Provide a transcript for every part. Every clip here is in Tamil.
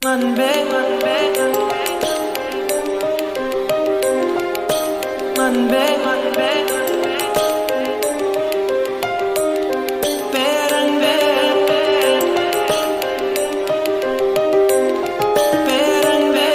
அன்பே அன்பே அன்பே அன்பே பேரன்பே பேரன்பே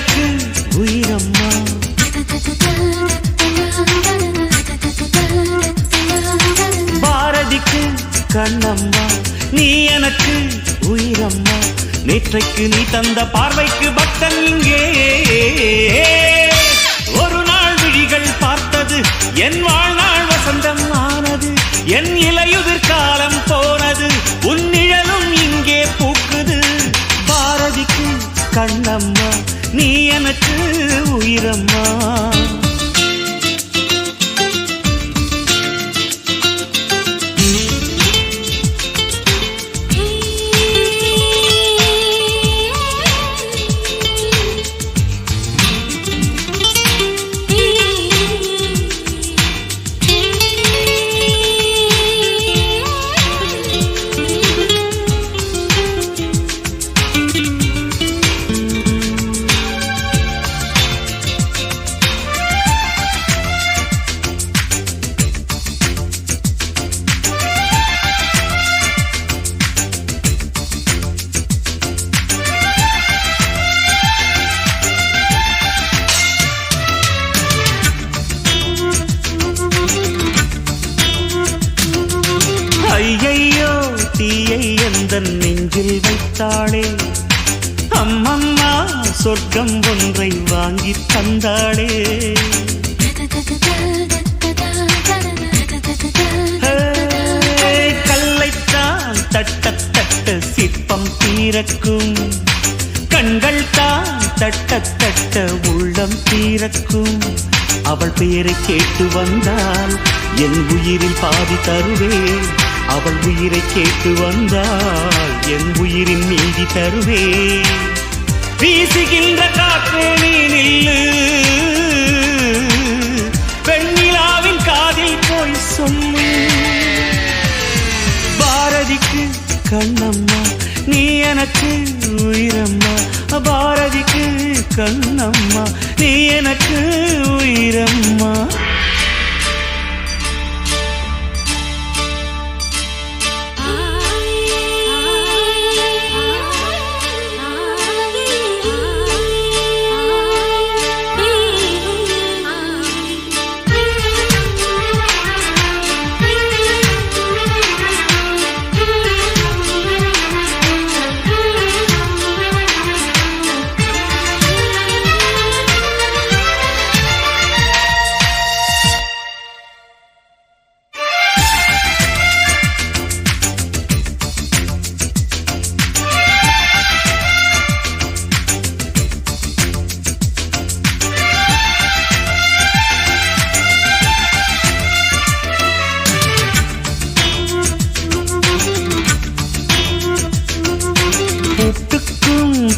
எனக்கு உயிரம்மா. பாரதிக்கு கண்ணம்மா நீ எனக்கு உயிரம்மா. நேற்றைக்கு நீ தந்த பார்வைக்கு பக்தன் இங்கே. ஒரு நாள் விழிகள் பார்த்தது என் வாழ்நாள் வசந்தம் ஆனது. என் இலையுதிர் காலம் போனது உன் நிழலும் இங்கே பூக்குது. பாரதிக்கு கண்ணம்மா நீ எனக்கு உயிரம்மா. ஐயையோ தீயை எந்தன் நெஞ்சில் வைத்தாளே. அம்மம்மா சொர்க்கம் ஒன்றை வாங்கி தந்தாளே. கல்லைத்தான் தட்ட தட்ட சிற்பம் தீரக்கும். கண்கள் தான் தட்ட தட்ட உள்ளம் தீரக்கும். அவள் பெயரை கேட்டு வந்தால் என் உயிரில் பாதி தருவேன். அவள் உயிரை கேட்டு வந்தால் என் உயிரின் மீதி தருவேன். வீசுகின்ற காற்றே நீ நில்லு, பெண்ணிலாவின் காதில் போய் சொல்லு. பாரதிக்கு கண்ணம்மா நீ எனக்கு உயிரம்மா. பாரதிக்கு கண்ணம்மா நீ எனக்கு உயிரம்மா.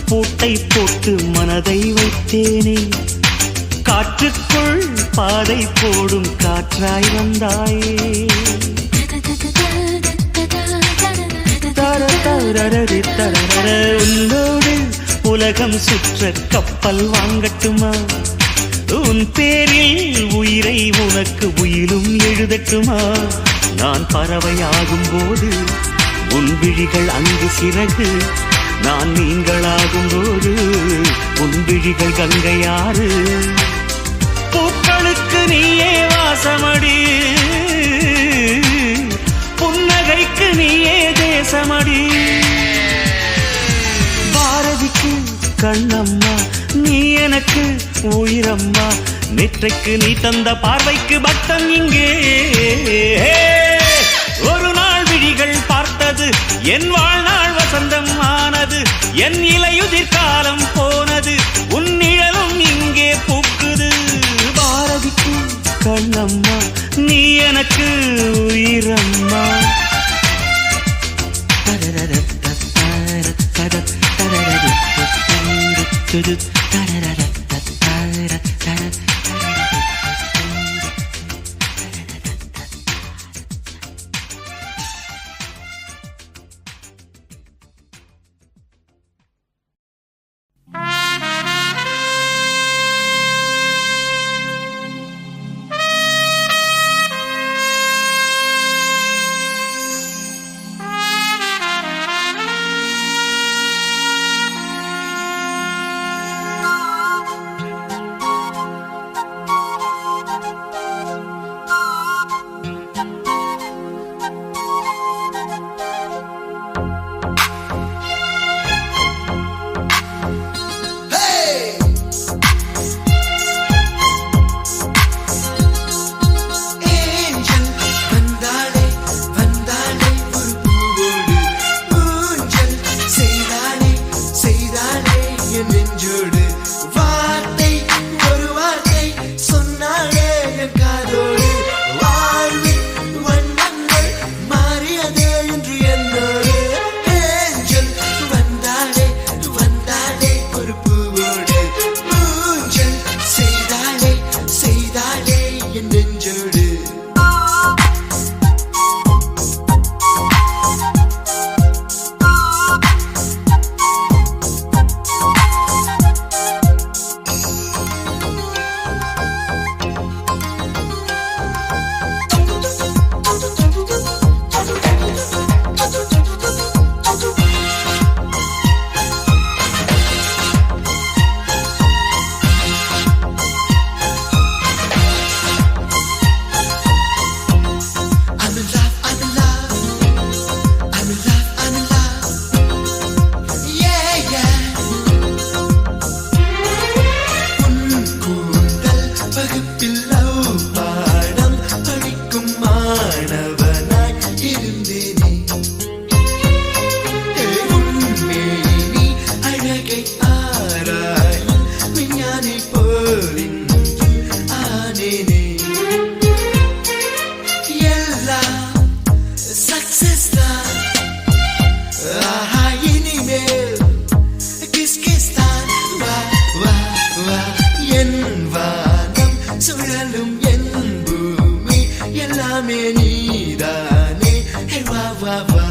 பூட்டை போட்டு மனதை வைத்தேனே. காற்றுக்குள் பாதை போடும் காற்றாய் வந்தாயே. உன்னோடு உலகம் சுற்ற கப்பல் வாங்கட்டுமா? உன் பேரில் உயிரை உனக்கு உயிலும் எழுதட்டுமா? நான் பறவையாகும் போது உன் விழிகள் அங்கு சிறகு. நான் நீங்களாகும் போது உன் விழிகள் கங்கையாறு. பூக்களுக்கு நீயே வாசமடி, புன்னகைக்கு நீயே தேசமடி. பாரதிக்கு கண்ணம்மா நீ எனக்கு உயிரம்மா. நேற்றைக்கு நீ தந்த பார்வைக்கு பக்தன் இங்கே. ஒரு நாள் விழிகள் பார்த்தது என் வாழ்நாள் வசந்தம் ஆனது. என் இலையுதிர் காலம் போனது உன் நிழலும் இங்கே பூக்குது. பாரதிக்கு கண்ணம்மா நீ எனக்கு உயிரம்மா. சுழலும் என் பூமி எல்லாமே நீதானே. ஹே வா வா வா.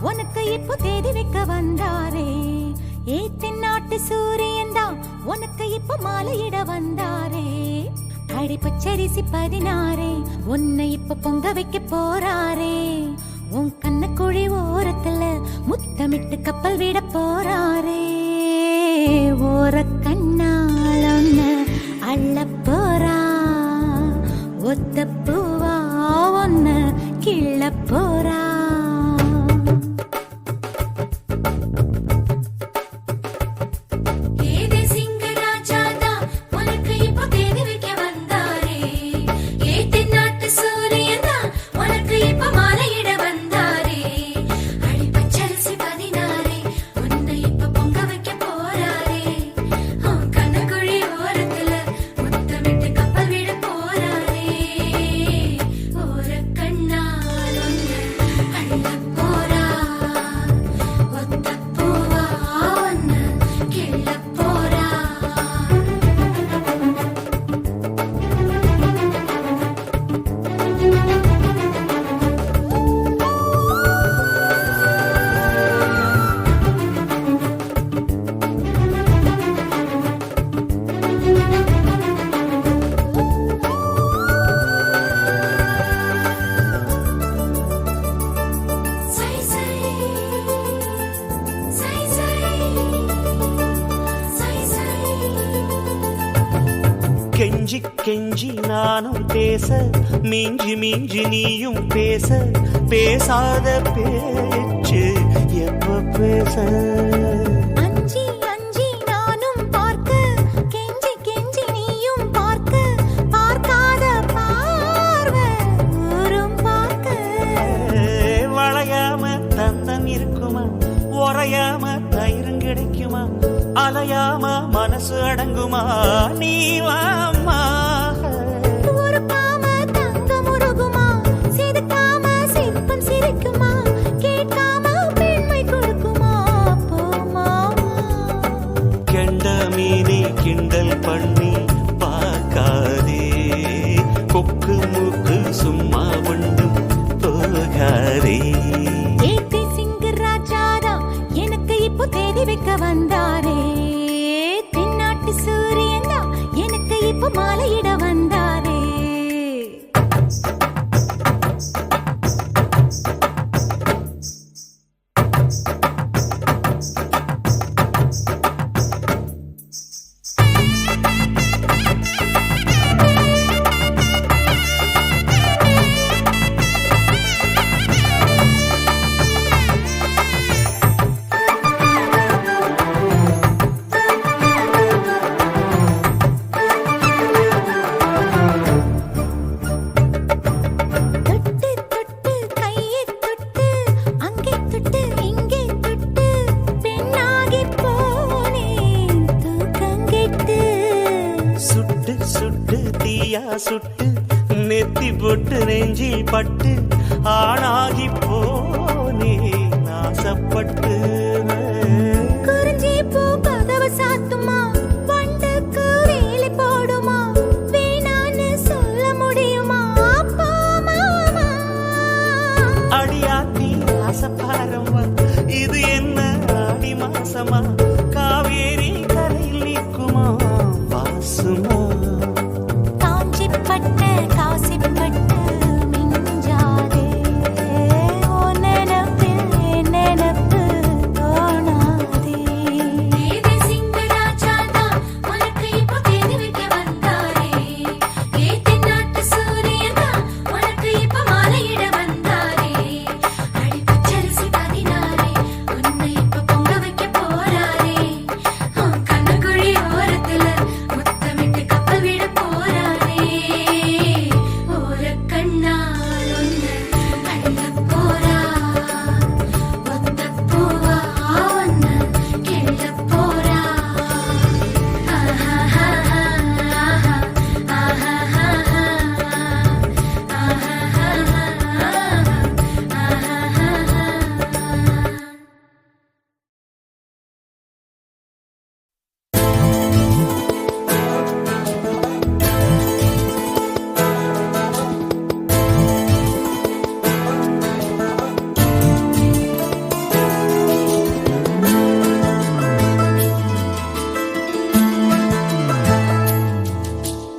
உனக்கு இப்போ தேடி வைக்க வந்தாரே. தென்னாட்டு சூரியன் தான் உனக்கு இப்போ மாலையிட வந்தாரே. அடி பச்சரிசி 16 உன்னை இப்ப பொங்க வைக்க போறாரே. உன் கண்ணக்குழி ஓரத்துல முத்தமிட்டு கப்பல் விட போறாரே. ஓர கண்ணால் ஒன்ன அள்ள போறா. ஒத்த பூவா ஒன்ன கிள்ள போறா. கெஞ்சி கெஞ்சி நானும் பேச, மிஞ்சி மிஞ்சி நீயும் பேச, பேசாத பேச்சு எப்ப பேச. அஞ்சி அஞ்சி நானும் பார்க்க, கெஞ்சி கெஞ்சி நீயும் பார்க்க, பார்க்காத பார்வை ஊரும் பார்க்க. வளையாம தந்தம் இருக்குமா, உறையாம தயிரும் கிடைக்குமா, அலையாம மனசு அடங்குமா, நீ வாமா. ஒரு பாம தங்கம் சும்மா ஒன்றும் போகாதே. ஏத்தி சிங்கு ராஜாரா எனக்கு இப்போ தேடி வைக்க வந்தாரே. தென்னாட்டு சூரியன் தான் எனக்கு இப்போ மாலையிட வந்தாரே. சுட்டு நெத்தி போட்டு நெஞ்சில் பட்டு ஆணாகி போனே நாசப்பட்டு. குறிஞ்சி பூ கதவு சாத்துமா, வண்டுக்கு வேலி போடுமா, வேணான்னு சொல்ல முடியுமா அப்பா மாமா. அடியாத்தி ஆசப்பாரம்மா, இது என்ன ஆடி மாசமா, காவேரி கரையில் நிற்குமா வாசுமா. பட்ட காசிப்பட்டு மிஞ்சாதே, ஓ நினப்பில் என் நினப்பு தோணாதே. ஏதி சிங்கு ராஜாதா உனக்கு இப்போ தேடி வைக்க வந்தாரே. ஏத்தி நாட்டு சூரியனா உனக்கு இப்போ மாலையிட வந்தாரே. அடி பச்சரிசி 16 உன்னை இப்போ பொங்க வைக்க போறாரே. கண்ணக்குழி ஓரத்துல முத்தமிட்டு கப்பல் விட போறாரே.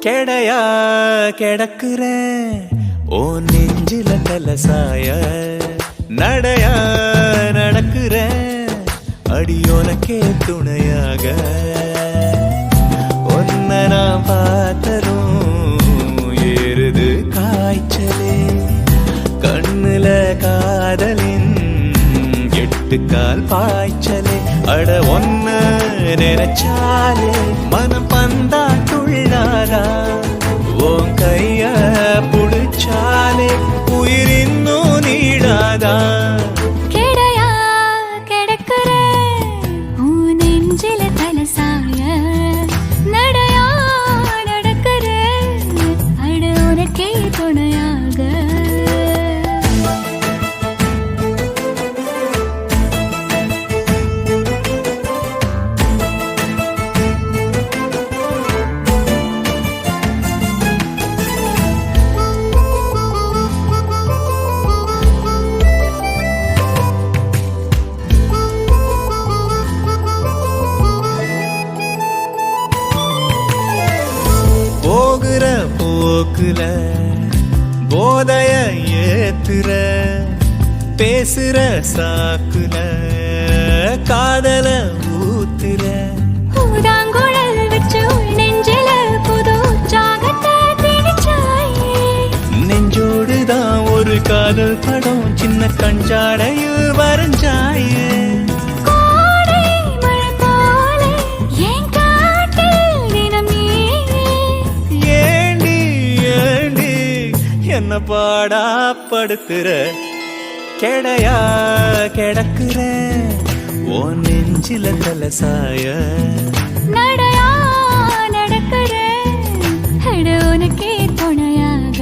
கெடையா கிடக்குற ஓ நெஞ்சில கலசாய, நடையா நடக்குற அடியோனக்கே துணையாக. ஒன்ன நான் பார்த்ததும் ஏறுது காய்ச்சலே, கண்ணுல காதலின் 8 கால் பாய்ச்சலே. அட ஒன்ன நினைச்சாலே மனம் பந்தா துள்ளாரா, உன் கைய புடிச்சாலே உயிர் இன்னும் நீடாதா. கெடையா கிடக்குற உன் நெஞ்சில தலசாய, நடையா நடக்குற அட உனக்கே துணையாக. போகிற போக்குல போதைய ஏத்துற, பேசுற சாக்குல காதல ஊத்துற. ஊதாங்குழல் வச்சு நெஞ்சில புது ஜாகத்தை திணிச்சாயே. நெஞ்சோடுதான் ஒரு காதல் படம் சின்ன கஞ்சாடையில் வரைஞ்சாயே. கோடை மழை போல என் காட்டில் தினம் நீயே. ஏண்டி ஏண்டி என்ன பாடா படுத்துற. கெடையா கிடக்குற ஓ நெஞ்சில கலசாய, நடையா நடக்குற அட உனக்கே துணையாக.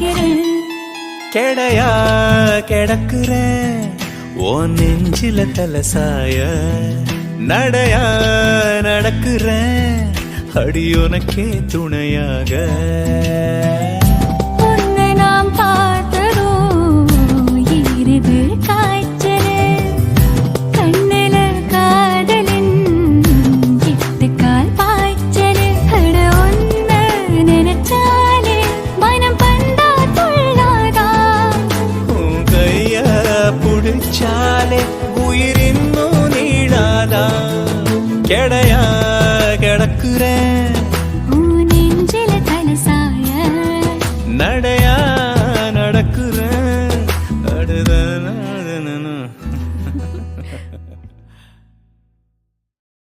வைக்கிறேன். கெடையா கிடக்குறேன் ஓ நெஞ்சில தலசாய நடையா நடக்குறேன் அடி உனக்கே துணையாக உன்னை நாம் பார்த்ததோ ஈரது காய்ச்சலே, கண்ணில காதலின் எட்டுக்கால் பாய்ச்சலே. அட உன்னை நினைச்சாலே மனம் பந்தா துள்ளாதா, உன் கைய புடிச்சாலே உயிர் இன்னும் நீடாதா கெடையா